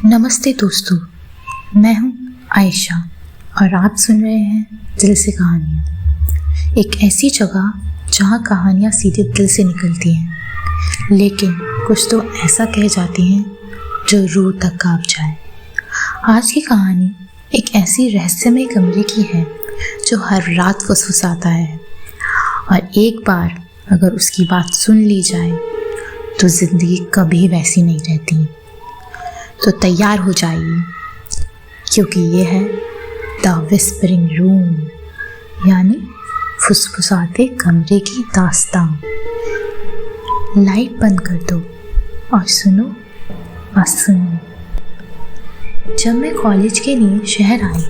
नमस्ते दोस्तों, मैं हूँ आयशा और आप सुन रहे हैं दिल से कहानियाँ। एक ऐसी जगह जहाँ कहानियाँ सीधे दिल से निकलती हैं, लेकिन कुछ तो ऐसा कह जाती हैं जो रूह तक कांप जाए। आज की कहानी एक ऐसी रहस्यमय कमरे की है जो हर रात फुसफुसाता है, और एक बार अगर उसकी बात सुन ली जाए तो ज़िंदगी कभी वैसी नहीं रहती। तो तैयार हो जाइए, क्योंकि ये है द विस्परिंग रूम, यानी फुसफुसाते कमरे की दास्तां। लाइट बंद कर दो और सुनो, बस सुनो। जब मैं कॉलेज के लिए शहर आई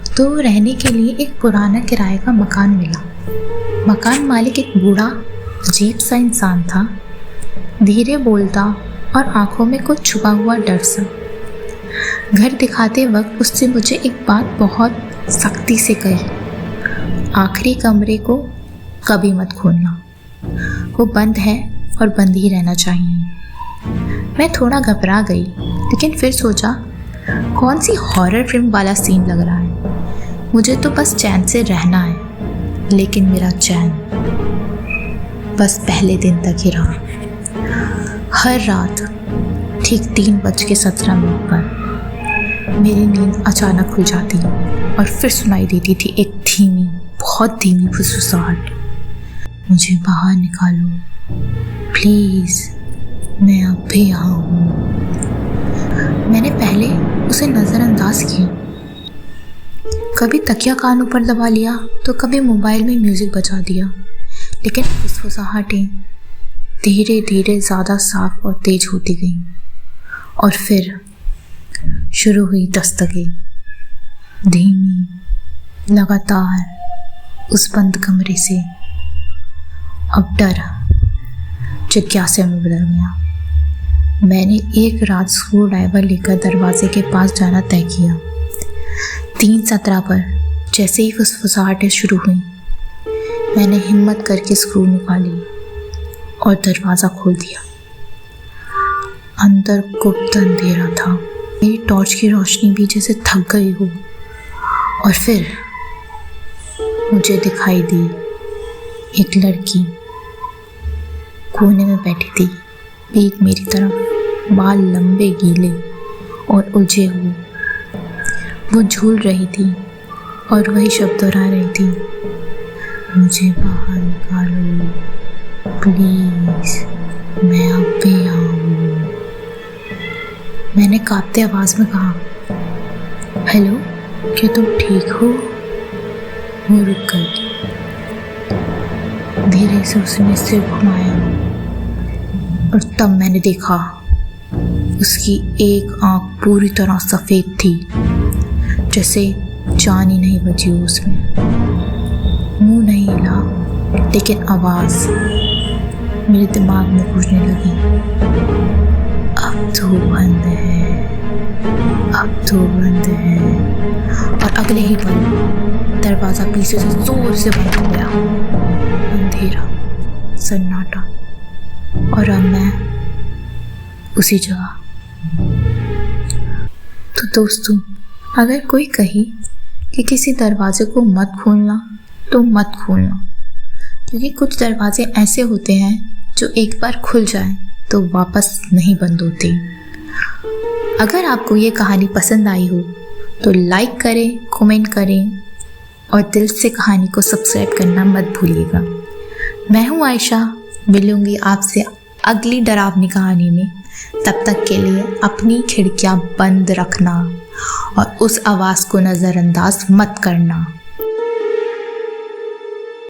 तो रहने के लिए एक पुराना किराए का मकान मिला। मकान मालिक एक बूढ़ा अजीब सा इंसान था, धीरे बोलता और आंखों में कुछ छुपा हुआ डर सा। घर दिखाते वक्त उससे मुझे एक बात बहुत सख्ती से कही, आखिरी कमरे को कभी मत खोलना, वो बंद है और बंद ही रहना चाहिए। मैं थोड़ा घबरा गई, लेकिन फिर सोचा कौन सी हॉरर फिल्म वाला सीन लग रहा है, मुझे तो बस चैन से रहना है। लेकिन मेरा चैन बस पहले दिन तक ही रहा। हर रात ठीक 3:17 पर मेरी नींद अचानक खुल जाती और फिर सुनाई देती थी एक धीमी, बहुत धीमी फुसफुसाहट, मुझे बाहर निकालो प्लीज़, मैं अब भी यहाँ हूँ। मैंने पहले उसे नज़रअंदाज किया, कभी तकिया कानों पर दबा लिया तो कभी मोबाइल में म्यूज़िक बजा दिया, लेकिन फुसफुसाहटें धीरे धीरे ज़्यादा साफ और तेज होती गईं। और फिर शुरू हुई दस्तकें, धीमी, लगातार, उस बंद कमरे से। अब डर जिज्ञासा में बदल गया। मैंने एक रात स्क्रू ड्राइवर लेकर दरवाजे के पास जाना तय किया। 3:17 पर जैसे ही फुसफुसाहटें शुरू हुई, मैंने हिम्मत करके स्क्रू निकाली और दरवाज़ा खोल दिया। अंदर गुप्त अंधेरा था, मेरी टॉर्च की रोशनी भी जैसे थक गई हो। और फिर मुझे दिखाई दी एक लड़की कोने में बैठी थी, पीठ मेरी तरफ, बाल लंबे गीले और उलझे हुए। वो झूल रही थी और वही शब्द दोहरा रही थी, मुझे बाहर निकालो प्लीज़, मैं अब भी आऊँ। मैंने कांपते आवाज़ में कहा, हेलो, क्या तुम ठीक हो? वो रुक गई, धीरे से उसने सिर घुमाया और तब मैंने देखा उसकी एक आँख पूरी तरह सफ़ेद थी, जैसे जान ही नहीं बची हो उसमें। मुंह नहीं हिला, लेकिन आवाज़ मेरे दिमाग में गूंजने लगी, अब तो बंद है, अब तो बंद है। और अगले ही पल दरवाज़ा पीछे से जोर से बंद हो गया। अंधेरा, सन्नाटा, और अब मैं उसी जगह। तो दोस्तों, अगर कोई कहे कि किसी दरवाजे को मत खोलना तो मत खोलना, क्योंकि कुछ दरवाजे ऐसे होते हैं जो एक बार खुल जाए तो वापस नहीं बंद होते। अगर आपको ये कहानी पसंद आई हो तो लाइक करें, कमेंट करें और दिल से कहानी को सब्सक्राइब करना मत भूलिएगा। मैं हूँ आयशा, मिलूंगी आपसे अगली डरावनी कहानी में। तब तक के लिए अपनी खिड़कियाँ बंद रखना और उस आवाज़ को नज़रअंदाज मत करना।